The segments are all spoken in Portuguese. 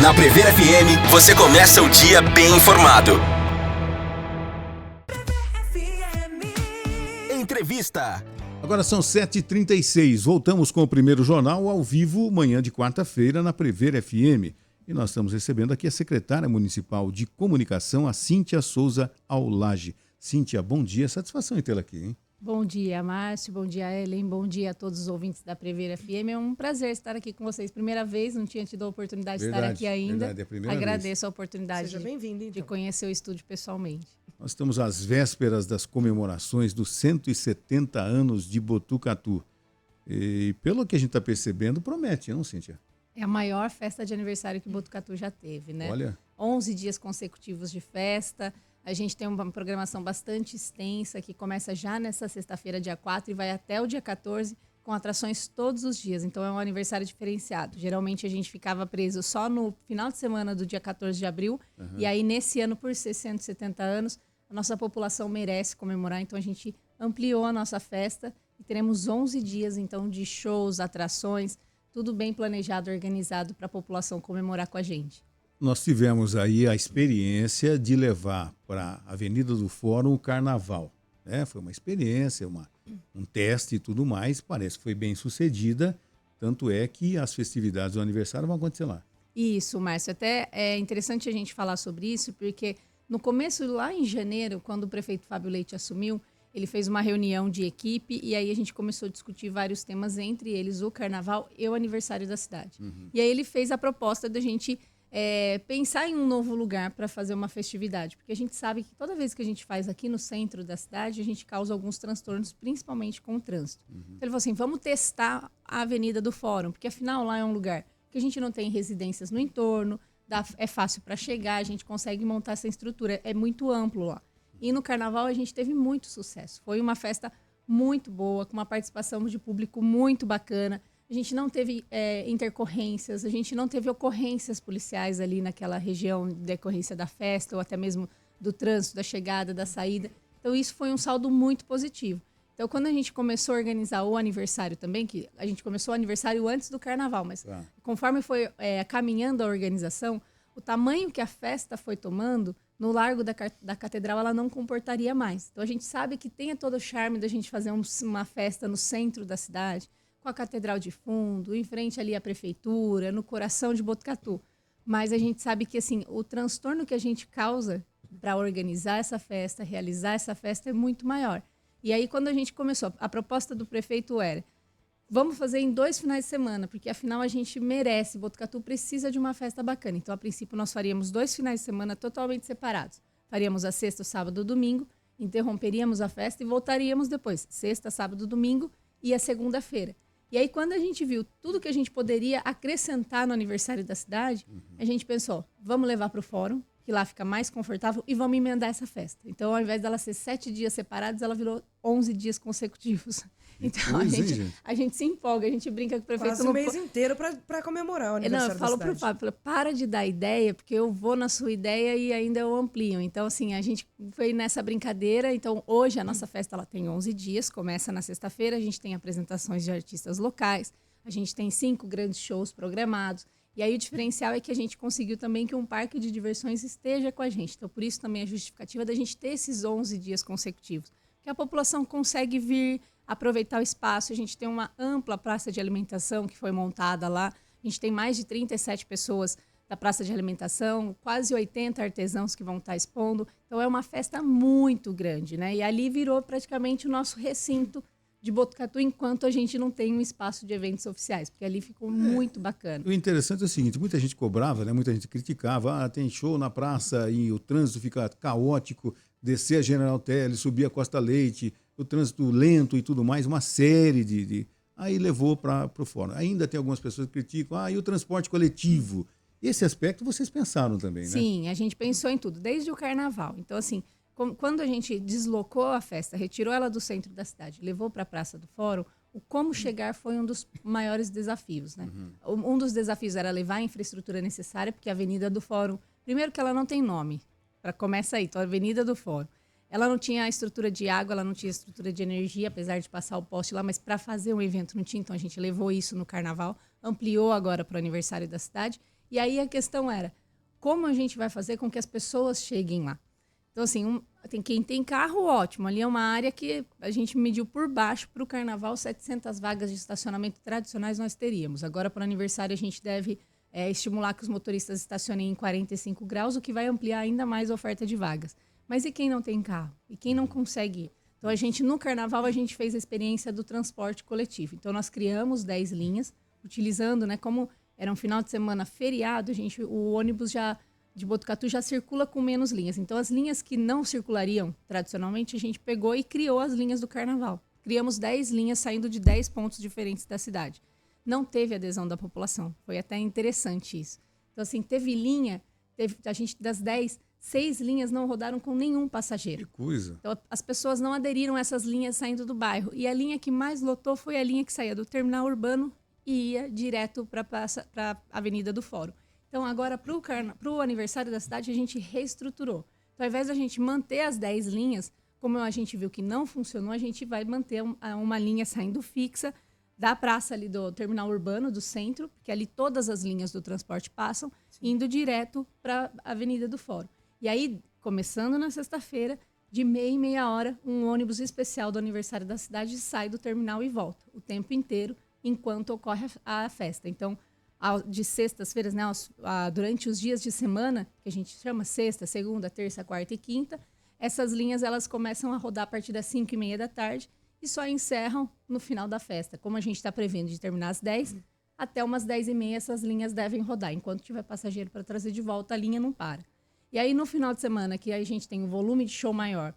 Na Prever FM, você começa o dia bem informado. Entrevista. Agora são 7h36. Voltamos com o primeiro jornal ao vivo, manhã de quarta-feira, na Prever FM. E nós estamos recebendo aqui a secretária municipal de comunicação, a Cíntia Souza Aulage. Cíntia, bom dia. Satisfação em tê-la aqui, hein? Bom dia, Márcio. Bom dia, Ellen. Bom dia a todos os ouvintes da Prever FM. É um prazer estar aqui com vocês. Primeira vez, não tinha tido a oportunidade de estar aqui ainda. Verdade, é a primeira Agradeço vez. a oportunidade Seja bem-vindo, então. de conhecer o estúdio pessoalmente. Nós estamos às vésperas das comemorações dos 170 anos de Botucatu. E pelo que a gente está percebendo, promete, não, Cíntia? É a maior festa de aniversário que Botucatu já teve, né? Olha. 11 dias consecutivos de festa. A gente tem uma programação bastante extensa que começa já nessa sexta-feira, dia 4, e vai até o dia 14, com atrações todos os dias. Então é um aniversário diferenciado. Geralmente a gente ficava preso só no final de semana do dia 14 de abril. E aí nesse ano, por ser 170 anos, a nossa população merece comemorar. Então a gente ampliou a nossa festa e teremos 11 dias então de shows, atrações, tudo bem planejado, organizado para a população comemorar com a gente. Nós tivemos aí a experiência de levar para a Avenida do Fórum o Carnaval, né? Foi uma experiência, um teste e tudo mais, parece que foi bem sucedida, tanto é que as festividades do aniversário vão acontecer lá. Isso, Márcio, até é interessante a gente falar sobre isso, porque no começo, lá em janeiro, quando o prefeito Fábio Leite assumiu, ele fez uma reunião de equipe e aí a gente começou a discutir vários temas, entre eles o Carnaval e o aniversário da cidade. E aí ele fez a proposta da gente pensar em um novo lugar para fazer uma festividade, porque a gente sabe que toda vez que a gente faz aqui no centro da cidade, a gente causa alguns transtornos, principalmente com o trânsito. Então ele falou assim, vamos testar a Avenida do Fórum, porque afinal lá é um lugar que a gente não tem residências no entorno, é fácil para chegar, a gente consegue montar essa estrutura, é muito amplo lá. E no Carnaval a gente teve muito sucesso. Foi uma festa muito boa, com uma participação de público muito bacana. A gente não teve intercorrências, a gente não teve ocorrências policiais ali naquela região de decorrência da festa ou até mesmo do trânsito, da chegada, da saída. Então isso foi um saldo muito positivo. Então quando a gente começou a organizar o aniversário também, que a gente começou o aniversário antes do Carnaval, mas conforme foi caminhando a organização, o tamanho que a festa foi tomando, no Largo da Catedral, ela não comportaria mais. Então, a gente sabe que tem todo o charme da gente fazer uma festa no centro da cidade, com a Catedral de fundo, em frente ali à Prefeitura, no coração de Botucatu. Mas a gente sabe que assim, o transtorno que a gente causa para organizar essa festa, realizar essa festa, é muito maior. E aí, quando a gente começou, a proposta do prefeito era: vamos fazer em 2 finais de semana, porque afinal a gente merece, Botucatu precisa de uma festa bacana. Então, a princípio, nós faríamos 2 finais de semana totalmente separados. Faríamos a sexta, o sábado, o domingo, interromperíamos a festa e voltaríamos depois. Sexta, sábado, domingo e a segunda-feira. E aí, quando a gente viu tudo que a gente poderia acrescentar no aniversário da cidade, a gente pensou, vamos levar para o fórum, que lá fica mais confortável, e vamos emendar essa festa. Então, ao invés dela ser 7 dias separados, ela virou 11 dias consecutivos. Então, a gente se empolga, a gente brinca com o prefeito. Quase um mês inteiro para comemorar o aniversário da cidade. Eu falo pro Fábio, para de dar ideia, porque eu vou na sua ideia e ainda eu amplio. Então, assim, a gente foi nessa brincadeira. Então, hoje a nossa festa ela tem 11 dias, começa na sexta-feira, a gente tem apresentações de artistas locais, a gente tem 5 grandes shows programados. E aí o diferencial é que a gente conseguiu também que um parque de diversões esteja com a gente. Então, por isso também a justificativa da gente ter esses 11 dias consecutivos. Que a população consegue vir, aproveitar o espaço. A gente tem uma ampla praça de alimentação que foi montada lá. A gente tem mais de 37 pessoas da praça de alimentação, quase 80 artesãos que vão estar expondo. Então, é uma festa muito grande, né? E ali virou praticamente o nosso recinto de Botucatu, enquanto a gente não tem um espaço de eventos oficiais, porque ali ficou muito bacana. O interessante é o seguinte, muita gente cobrava, né? Muita gente criticava, tem show na praça e o trânsito fica caótico, descer a General Teles, subir a Costa Leite, o trânsito lento e tudo mais, uma série de... Aí levou para o fórum. Ainda tem algumas pessoas que criticam, e o transporte coletivo? Esse aspecto vocês pensaram também, né? Sim, a gente pensou em tudo, desde o Carnaval. Então, assim, quando a gente deslocou a festa, retirou ela do centro da cidade, levou para a Praça do Fórum, o como chegar foi um dos maiores desafios, né? Um dos desafios era levar a infraestrutura necessária, porque a Avenida do Fórum, primeiro que ela não tem nome, para começar aí, então a Avenida do Fórum. Ela não tinha a estrutura de água, ela não tinha estrutura de energia, apesar de passar o poste lá, mas para fazer um evento não tinha, então a gente levou isso no Carnaval, ampliou agora para o aniversário da cidade. E aí a questão era, como a gente vai fazer com que as pessoas cheguem lá? Então, assim, quem tem carro, ótimo. Ali é uma área que a gente mediu por baixo para o carnaval, 700 vagas de estacionamento tradicionais nós teríamos. Agora, para o aniversário, a gente deve estimular que os motoristas estacionem em 45 graus, o que vai ampliar ainda mais a oferta de vagas. Mas e quem não tem carro? E quem não consegue ir? Então, no carnaval, a gente fez a experiência do transporte coletivo. Então, nós criamos 10 linhas, utilizando, né, como era um final de semana feriado, o ônibus de Botucatu já circula com menos linhas. Então, as linhas que não circulariam tradicionalmente, a gente pegou e criou as linhas do carnaval. Criamos 10 linhas saindo de 10 pontos diferentes da cidade. Não teve adesão da população. Foi até interessante isso. Então, assim, teve linha, a gente das 10, 6 linhas não rodaram com nenhum passageiro. Que coisa. Então, as pessoas não aderiram a essas linhas saindo do bairro. E a linha que mais lotou foi a linha que saía do terminal urbano e ia direto para a Avenida do Fórum. Então, agora, para o aniversário da cidade, a gente reestruturou. Então, ao invés da gente manter as 10 linhas, como a gente viu que não funcionou, a gente vai manter uma linha saindo fixa da praça ali do terminal urbano, do centro, porque ali todas as linhas do transporte passam, indo direto para a Avenida do Fórum. E aí, começando na sexta-feira, de meia em meia hora, um ônibus especial do aniversário da cidade sai do terminal e volta, o tempo inteiro, enquanto ocorre a festa. Então, de sextas-feiras, né, durante os dias de semana, que a gente chama sexta, segunda, terça, quarta e quinta, essas linhas elas começam a rodar a partir das 5h30 da tarde e só encerram no final da festa. Como a gente está prevendo de terminar às 10, até umas 10h30 essas linhas devem rodar. Enquanto tiver passageiro para trazer de volta, a linha não para. E aí, no final de semana, que a gente tem um volume de show maior,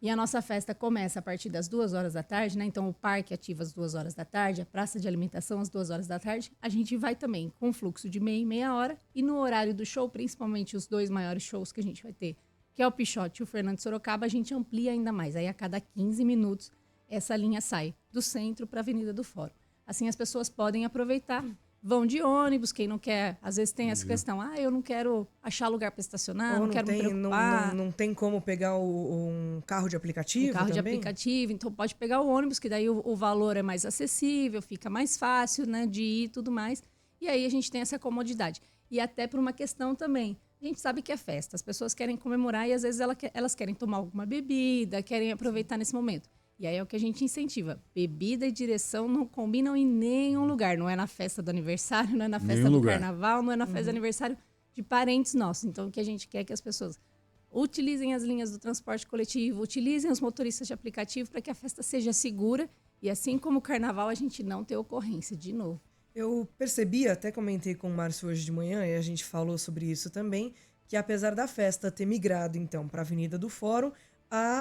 e a nossa festa começa a partir das 2h da tarde, né? Então, o parque ativa às 2h da tarde, a praça de alimentação às 2h da tarde, a gente vai também com fluxo de meia e meia hora, e no horário do show, principalmente os 2 maiores shows que a gente vai ter, que é o Pichote e o Fernando de Sorocaba, a gente amplia ainda mais. Aí, a cada 15 minutos, essa linha sai do centro para a Avenida do Fórum. Assim, as pessoas podem aproveitar. Vão de ônibus, quem não quer, às vezes tem essa questão, eu não quero achar lugar para estacionar, não quero me preocupar. Não tem como pegar um carro de aplicativo carro também? de aplicativo, então pode pegar o ônibus, que daí o valor é mais acessível, fica mais fácil, né, de ir e tudo mais. E aí a gente tem essa comodidade. E até por uma questão também, a gente sabe que é festa, as pessoas querem comemorar e às vezes elas querem tomar alguma bebida, querem aproveitar nesse momento. E aí é o que a gente incentiva. Bebida e direção não combinam em nenhum lugar. Não é na festa do aniversário, não é na festa do carnaval, não é na festa do aniversário de parentes nossos. Então, o que a gente quer é que as pessoas utilizem as linhas do transporte coletivo, utilizem os motoristas de aplicativo para que a festa seja segura. E assim como o carnaval, a gente não ter ocorrência de novo. Eu percebi, até comentei com o Márcio hoje de manhã, e a gente falou sobre isso também, que apesar da festa ter migrado, então, para a Avenida do Fórum,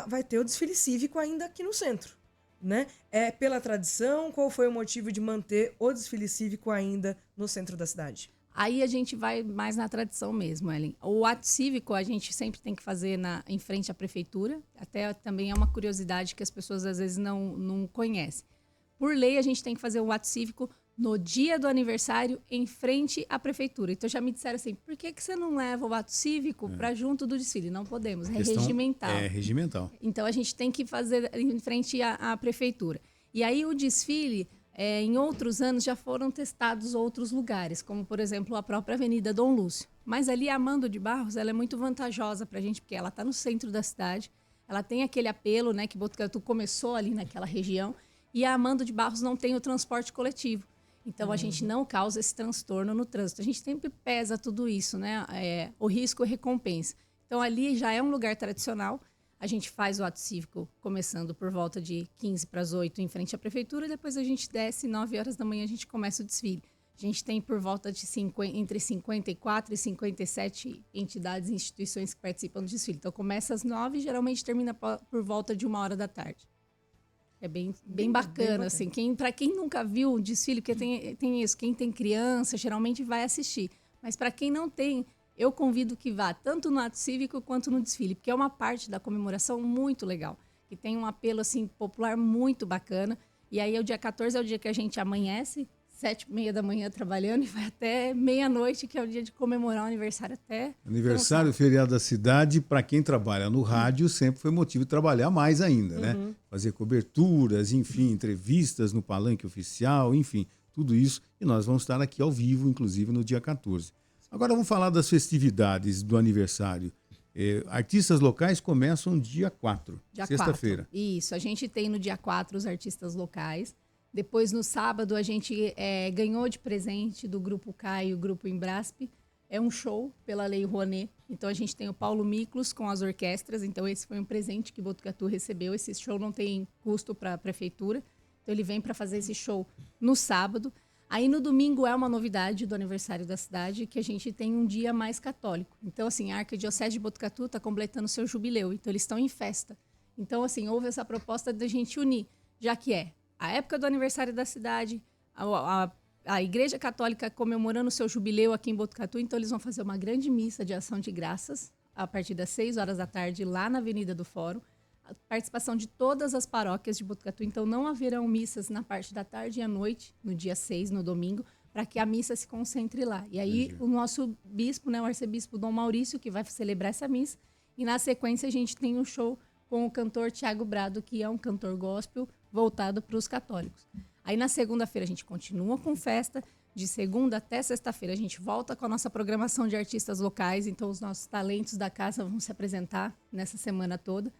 vai ter o desfile cívico ainda aqui no centro, né? É pela tradição, qual foi o motivo de manter o desfile cívico ainda no centro da cidade? Aí a gente vai mais na tradição mesmo, Ellen. O ato cívico a gente sempre tem que fazer em frente à prefeitura, até também é uma curiosidade que as pessoas às vezes não conhecem. Por lei, a gente tem que fazer o ato cívico no dia do aniversário, em frente à prefeitura. Então, já me disseram assim, por que você não leva o ato cívico para junto do desfile? Não podemos, é regimental. É regimental. Então, a gente tem que fazer em frente à prefeitura. E aí, o desfile, em outros anos, já foram testados outros lugares, como, por exemplo, a própria Avenida Dom Lúcio. Mas ali, a Amando de Barros, ela é muito vantajosa para a gente, porque ela está no centro da cidade, ela tem aquele apelo, né, que Botucatu começou ali naquela região, e a Amando de Barros não tem o transporte coletivo. Então, a gente não causa esse transtorno no trânsito. A gente sempre pesa tudo isso, né? O risco e recompensa. Então, ali já é um lugar tradicional. A gente faz o ato cívico começando por volta de 7:45 em frente à prefeitura. Depois a gente desce, 9h da manhã a gente começa o desfile. A gente tem por volta de entre 54 e 57 entidades e instituições que participam do desfile. Então, começa às 9h e geralmente termina por volta de 1h da tarde. É bem bacana, assim. Para quem nunca viu um desfile, porque tem isso, quem tem criança geralmente vai assistir. Mas para quem não tem, eu convido que vá tanto no ato cívico quanto no desfile, porque é uma parte da comemoração muito legal, que tem um apelo assim popular muito bacana. E aí o dia 14 é o dia que a gente amanhece, 7h30 da manhã trabalhando, e vai até meia-noite, que é o dia de comemorar o aniversário até... Aniversário, feriado da cidade, para quem trabalha no rádio, sempre foi motivo de trabalhar mais ainda, né? Fazer coberturas, enfim, entrevistas no palanque oficial, enfim, tudo isso. E nós vamos estar aqui ao vivo, inclusive, no dia 14. Agora vamos falar das festividades do aniversário. Artistas locais começam dia 4, sexta-feira. Isso, a gente tem no dia 4 os artistas locais. Depois, no sábado, a gente ganhou de presente do Grupo CAI e o Grupo Embraspe. É um show pela Lei Rouanet. Então, a gente tem o Paulo Miklos com as orquestras. Então, esse foi um presente que Botucatu recebeu. Esse show não tem custo para a prefeitura. Então, ele vem para fazer esse show no sábado. Aí, no domingo, é uma novidade do aniversário da cidade, que a gente tem um dia mais católico. Então, assim, a Arquidiocese de Botucatu está completando seu jubileu. Então, eles estão em festa. Então, assim, houve essa proposta de a gente unir, já que é a época do aniversário da cidade, a Igreja Católica comemorando o seu jubileu aqui em Botucatu. Então, eles vão fazer uma grande missa de ação de graças a partir das 6 horas da tarde, lá na Avenida do Fórum. A participação de todas as paróquias de Botucatu. Então, não haverão missas na parte da tarde e à noite, no dia 6, no domingo, para que a missa se concentre lá. E aí, o nosso bispo, né, o arcebispo Dom Maurício, que vai celebrar essa missa. E, na sequência, a gente tem um show com o cantor Tiago Brado, que é um cantor gospel voltado para os católicos. Aí, na segunda-feira, a gente continua com festa. De segunda até sexta-feira, a gente volta com a nossa programação de artistas locais. Então, os nossos talentos da casa vão se apresentar nessa semana toda.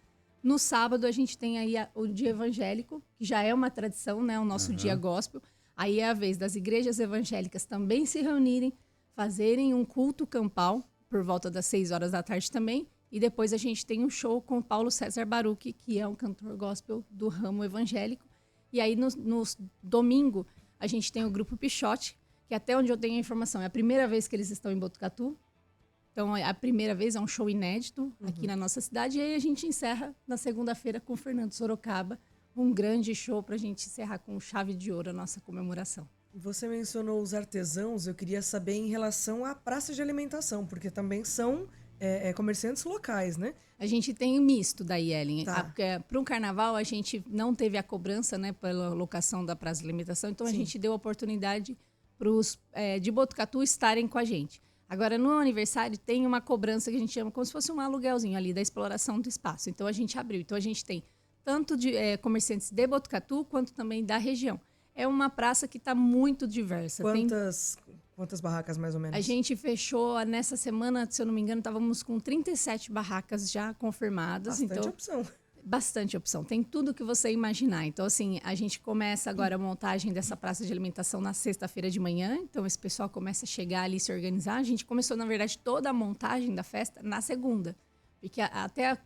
No sábado, a gente tem aí o dia evangélico, que já é uma tradição, né? O nosso dia gospel. Aí é a vez das igrejas evangélicas também se reunirem, fazerem um culto campal, por volta das 6 horas da tarde também. E depois a gente tem um show com o Paulo César Baruch, que é um cantor gospel do ramo evangélico. E aí, no domingo, a gente tem o Grupo Pichote, que até onde eu tenho a informação, é a primeira vez que eles estão em Botucatu. Então, é a primeira vez, é um show inédito aqui na nossa cidade. E aí a gente encerra na segunda-feira com o Fernando Sorocaba, um grande show para a gente encerrar com chave de ouro a nossa comemoração. Você mencionou os artesãos, eu queria saber em relação à praça de alimentação, porque também são comerciantes locais, né? A gente tem misto daí, Ellen. Tá. Para um carnaval, a gente não teve a cobrança, né, pela locação da praça de alimentação. Então, a gente deu a oportunidade para os de Botucatu estarem com a gente. Agora, no aniversário, tem uma cobrança que a gente chama como se fosse um aluguelzinho ali da exploração do espaço. Então, a gente abriu. Então, a gente tem tanto de comerciantes de Botucatu quanto também da região. É uma praça que está muito diversa. Quantas barracas, mais ou menos? A gente fechou nessa semana, se eu não me engano, estávamos com 37 barracas já confirmadas. Bastante opção. Bastante opção. Tem tudo que você imaginar. Então, assim, a gente começa agora a montagem dessa praça de alimentação na sexta-feira de manhã. Então, esse pessoal começa a chegar ali e se organizar. A gente começou, na verdade, toda a montagem da festa na segunda. Porque até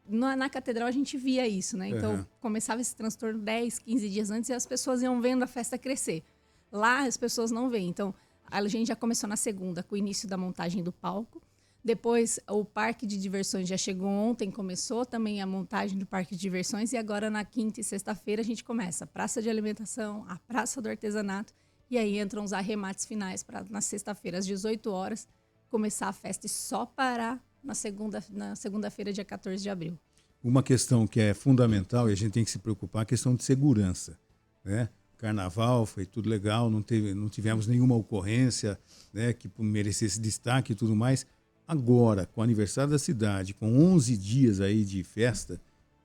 na catedral a gente via isso, né? Então, começava esse transtorno 10, 15 dias antes e as pessoas iam vendo a festa crescer. Lá, as pessoas não veem. Então, a gente já começou na segunda, com o início da montagem do palco. Depois, o parque de diversões já chegou ontem, começou também a montagem do parque de diversões. E agora, na quinta e sexta-feira, a gente começa a praça de alimentação, a praça do artesanato. E aí entram os arremates finais para, na sexta-feira, às 18 horas, começar a festa e só parar na segunda-feira, dia 14 de abril. Uma questão que é fundamental e a gente tem que se preocupar é a questão de segurança, né? Carnaval foi tudo legal, não tivemos nenhuma ocorrência, né, que merecesse destaque e tudo mais. Agora, com o aniversário da cidade, com 11 dias aí de festa,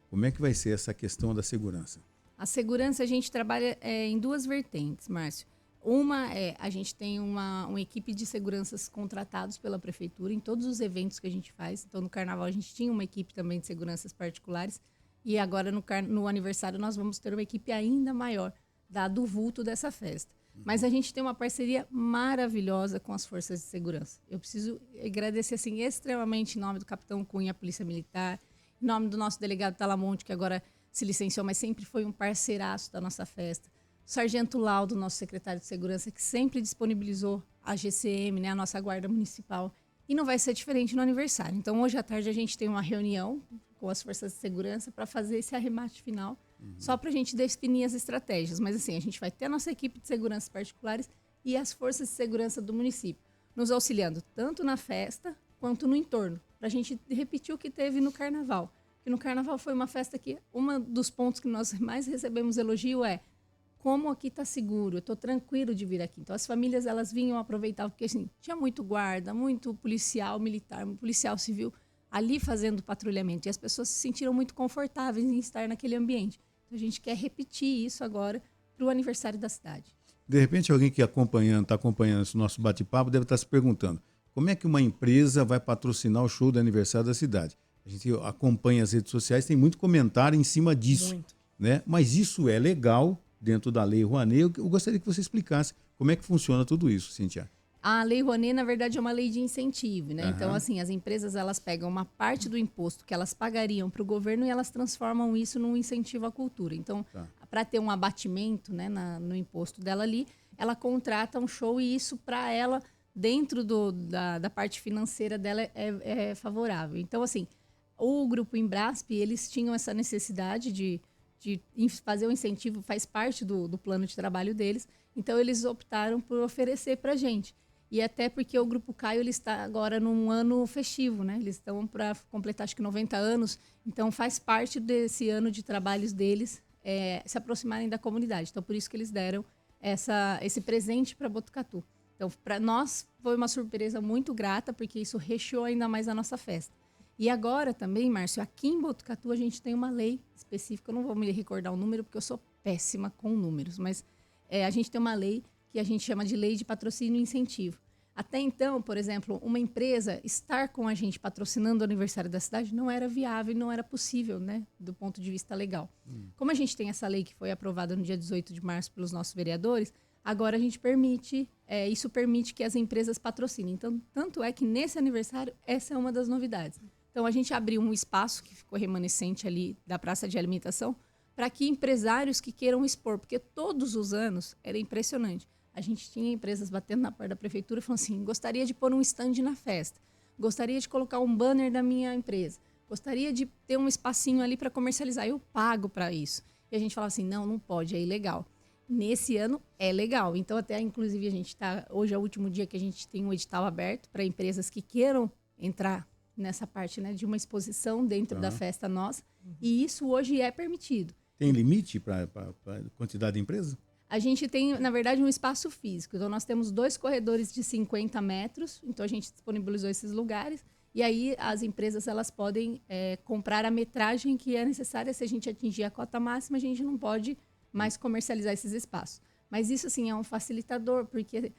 como é que vai ser essa questão da segurança? A segurança a gente trabalha em duas vertentes, Márcio. Uma a gente tem uma equipe de seguranças contratados pela prefeitura em todos os eventos que a gente faz. Então, no carnaval, a gente tinha uma equipe também de seguranças particulares. E agora, no aniversário, nós vamos ter uma equipe ainda maior, dado o vulto dessa festa. Mas a gente tem uma parceria maravilhosa com as forças de segurança. Eu preciso agradecer assim, extremamente em nome do Capitão Cunha, Polícia Militar, em nome do nosso delegado Talamonte, que agora se licenciou, mas sempre foi um parceiraço da nossa festa. O Sargento Laudo, nosso secretário de Segurança, que sempre disponibilizou a GCM, né, a nossa Guarda Municipal. E não vai ser diferente no aniversário. Então, hoje à tarde, a gente tem uma reunião com as forças de segurança para fazer esse arremate final, só para a gente definir as estratégias. Mas, assim, a gente vai ter a nossa equipe de segurança particulares e as forças de segurança do município, nos auxiliando tanto na festa quanto no entorno, para a gente repetir o que teve no Carnaval. Porque no Carnaval foi uma festa que, um dos pontos que nós mais recebemos elogio é como aqui está seguro, eu estou tranquilo de vir aqui. Então, as famílias, elas vinham aproveitar, porque assim, tinha muito guarda, muito policial militar, policial civil ali fazendo patrulhamento. E as pessoas se sentiram muito confortáveis em estar naquele ambiente. Então, a gente quer repetir isso agora para o aniversário da cidade. De repente, alguém que está acompanhando esse nosso bate-papo deve estar se perguntando como é que uma empresa vai patrocinar o show de aniversário da cidade? A gente acompanha as redes sociais, tem muito comentário em cima disso. Muito. Né? Mas isso é legal dentro da Lei Rouanet. Eu gostaria que você explicasse como é que funciona tudo isso, Cíntia. A Lei Rouanet, na verdade, é uma lei de incentivo, né? Aham. Então, assim, as empresas, elas pegam uma parte do imposto que elas pagariam para o governo e elas transformam isso num incentivo à cultura. Então, para ter um abatimento, né, no imposto dela ali, ela contrata um show e isso, para ela, dentro da parte financeira dela, é favorável. Então, assim, o Grupo Embrasp, eles tinham essa necessidade de fazer o incentivo, faz parte do plano de trabalho deles. Então, eles optaram por oferecer para a gente. E até porque o Grupo Caio ele está agora num ano festivo, né? Eles estão para completar, acho que 90 anos. Então, faz parte desse ano de trabalhos deles se aproximarem da comunidade. Então, por isso que eles deram esse presente para Botucatu. Então, para nós, foi uma surpresa muito grata, porque isso recheou ainda mais a nossa festa. E agora também, Márcio, aqui em Botucatu, a gente tem uma lei específica. Eu não vou me recordar o número, porque eu sou péssima com números. Mas a gente tem uma lei que a gente chama de Lei de Patrocínio e Incentivo. Até então, por exemplo, uma empresa estar com a gente patrocinando o aniversário da cidade não era viável e não era possível, né, do ponto de vista legal. Como a gente tem essa lei que foi aprovada no dia 18 de março pelos nossos vereadores, agora a gente isso permite que as empresas patrocinem. Então, tanto é que nesse aniversário, essa é uma das novidades. Então, a gente abriu um espaço que ficou remanescente ali da praça de alimentação para que empresários que queiram expor, porque todos os anos era impressionante. A gente tinha empresas batendo na porta da prefeitura e falando assim, gostaria de pôr um stand na festa, gostaria de colocar um banner da minha empresa, gostaria de ter um espacinho ali para comercializar, eu pago para isso. E a gente falava assim, não pode, é ilegal. Nesse ano é legal. Então, até inclusive, a gente está, hoje é o último dia que a gente tem um edital aberto para empresas que queiram entrar nessa parte, né, de uma exposição dentro da festa nossa. E isso hoje é permitido. Tem limite para a quantidade de empresas? A gente tem, na verdade, um espaço físico. Então, nós temos 2 corredores de 50 metros. Então, a gente disponibilizou esses lugares. E aí, as empresas elas podem comprar a metragem que é necessária. Se a gente atingir a cota máxima, a gente não pode mais comercializar esses espaços. Mas isso, assim, é um facilitador, porque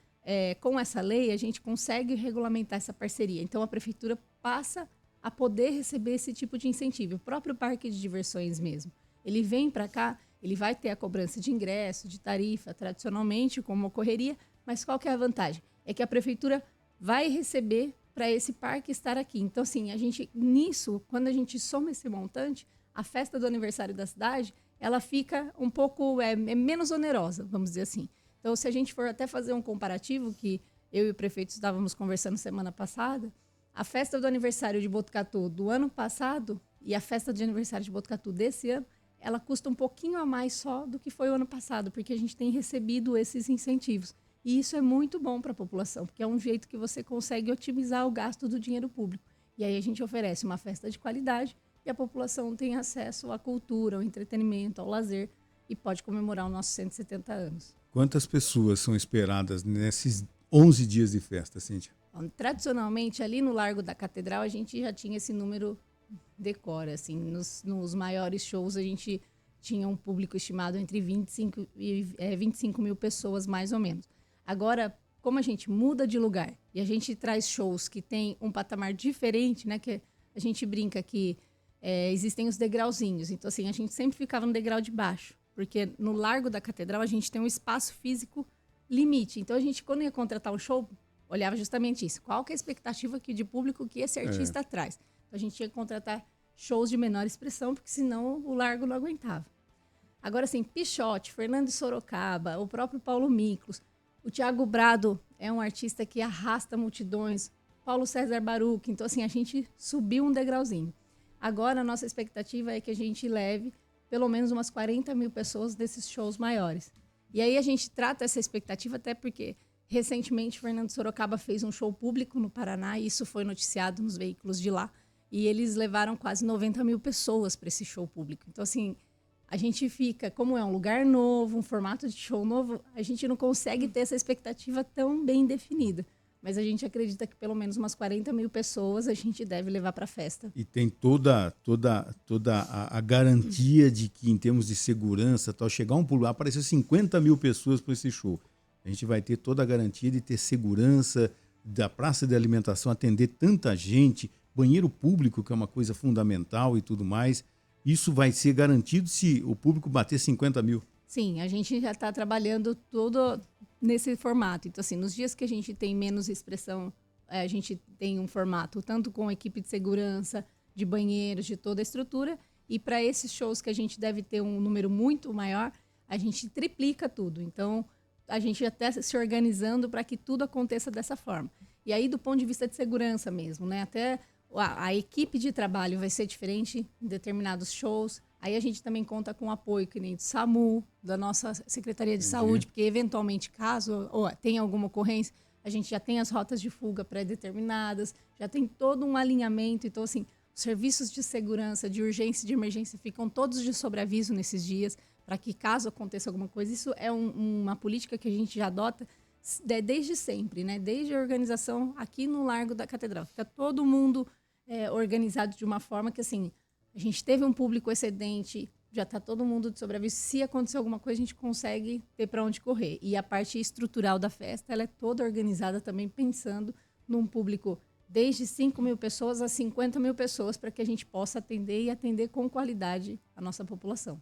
com essa lei, a gente consegue regulamentar essa parceria. Então, a prefeitura passa a poder receber esse tipo de incentivo. O próprio parque de diversões mesmo. Ele vem para cá, ele vai ter a cobrança de ingresso, de tarifa, tradicionalmente, como ocorreria, mas qual que é a vantagem? É que a prefeitura vai receber para esse parque estar aqui. Então, assim, nisso, quando a gente soma esse montante, a festa do aniversário da cidade, ela fica um pouco menos onerosa, vamos dizer assim. Então, se a gente for até fazer um comparativo, que eu e o prefeito estávamos conversando semana passada, a festa do aniversário de Botucatu do ano passado e a festa de aniversário de Botucatu desse ano, ela custa um pouquinho a mais só do que foi o ano passado, porque a gente tem recebido esses incentivos. E isso é muito bom para a população, porque é um jeito que você consegue otimizar o gasto do dinheiro público. E aí a gente oferece uma festa de qualidade e a população tem acesso à cultura, ao entretenimento, ao lazer e pode comemorar os nossos 170 anos. Quantas pessoas são esperadas nesses 11 dias de festa, Cíntia? Então, tradicionalmente, ali no Largo da Catedral, a gente já tinha esse número decora, assim, nos maiores shows a gente tinha um público estimado entre 25 mil pessoas, mais ou menos. Agora, como a gente muda de lugar e a gente traz shows que tem um patamar diferente, né, que a gente brinca que existem os degrauzinhos, então assim, a gente sempre ficava no degrau de baixo, porque no Largo da Catedral a gente tem um espaço físico limite, então a gente, quando ia contratar um show, olhava justamente isso, qual que é a expectativa de público que esse artista traz. A gente tinha que contratar shows de menor expressão, porque senão o Largo não aguentava. Agora, assim, Pixote, Fernando de Sorocaba, o próprio Paulo Miklos, o Thiago Brado é um artista que arrasta multidões, Paulo César Baruch, então, assim, a gente subiu um degrauzinho. Agora, a nossa expectativa é que a gente leve pelo menos umas 40 mil pessoas desses shows maiores. E aí a gente trata essa expectativa até porque, recentemente, Fernando de Sorocaba fez um show público no Paraná e isso foi noticiado nos veículos de lá. E eles levaram quase 90 mil pessoas para esse show público. Então, assim, a gente fica, como é um lugar novo, um formato de show novo, a gente não consegue ter essa expectativa tão bem definida. Mas a gente acredita que pelo menos umas 40 mil pessoas a gente deve levar para a festa. E tem toda a garantia de que, em termos de segurança, tal, chegar um pulo, aparecer 50 mil pessoas para esse show. A gente vai ter toda a garantia de ter segurança, da praça de alimentação atender tanta gente, banheiro público, que é uma coisa fundamental e tudo mais, isso vai ser garantido se o público bater 50 mil. Sim, a gente já está trabalhando todo nesse formato. Então, assim, nos dias que a gente tem menos expressão, a gente tem um formato tanto com equipe de segurança, de banheiros, de toda a estrutura. E para esses shows que a gente deve ter um número muito maior, a gente triplica tudo. Então, a gente até se organizando para que tudo aconteça dessa forma. E aí, do ponto de vista de segurança mesmo, né? Até a equipe de trabalho vai ser diferente em determinados shows. Aí a gente também conta com o apoio que nem do SAMU, da nossa Secretaria de Saúde, porque eventualmente, caso tenha alguma ocorrência, a gente já tem as rotas de fuga pré-determinadas, já tem todo um alinhamento. Então, assim, os serviços de segurança, de urgência e de emergência ficam todos de sobreaviso nesses dias, para que, caso aconteça alguma coisa, isso é uma política que a gente já adota desde sempre, né? Desde a organização aqui no Largo da Catedral. Fica todo mundo organizado de uma forma que, assim, a gente teve um público excedente, já está todo mundo de sobreaviso. Se acontecer alguma coisa, a gente consegue ter para onde correr. E a parte estrutural da festa, ela é toda organizada também pensando num público desde 5 mil pessoas a 50 mil pessoas, para que a gente possa atender e atender com qualidade a nossa população.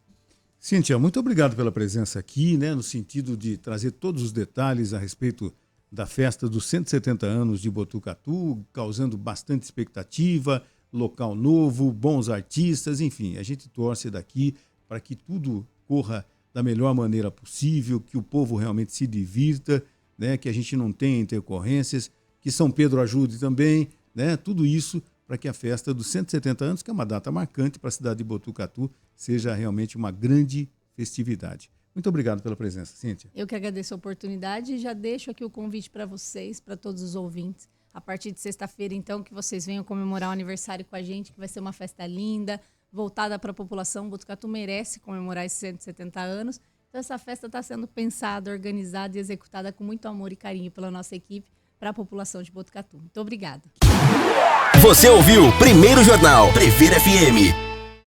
Cíntia, muito obrigado pela presença aqui, né, no sentido de trazer todos os detalhes a respeito da festa dos 170 anos de Botucatu, causando bastante expectativa, local novo, bons artistas, enfim, a gente torce daqui para que tudo corra da melhor maneira possível, que o povo realmente se divirta, né, que a gente não tenha intercorrências, que São Pedro ajude também, né, tudo isso para que a festa dos 170 anos, que é uma data marcante para a cidade de Botucatu, seja realmente uma grande festividade. Muito obrigado pela presença, Cíntia. Eu que agradeço a oportunidade e já deixo aqui o convite para vocês, para todos os ouvintes. A partir de sexta-feira, então, que vocês venham comemorar o aniversário com a gente, que vai ser uma festa linda, voltada para a população. Botucatu merece comemorar esses 170 anos. Então, essa festa está sendo pensada, organizada e executada com muito amor e carinho pela nossa equipe, para a população de Botucatu. Muito obrigada. Você ouviu Primeiro Jornal Previr FM.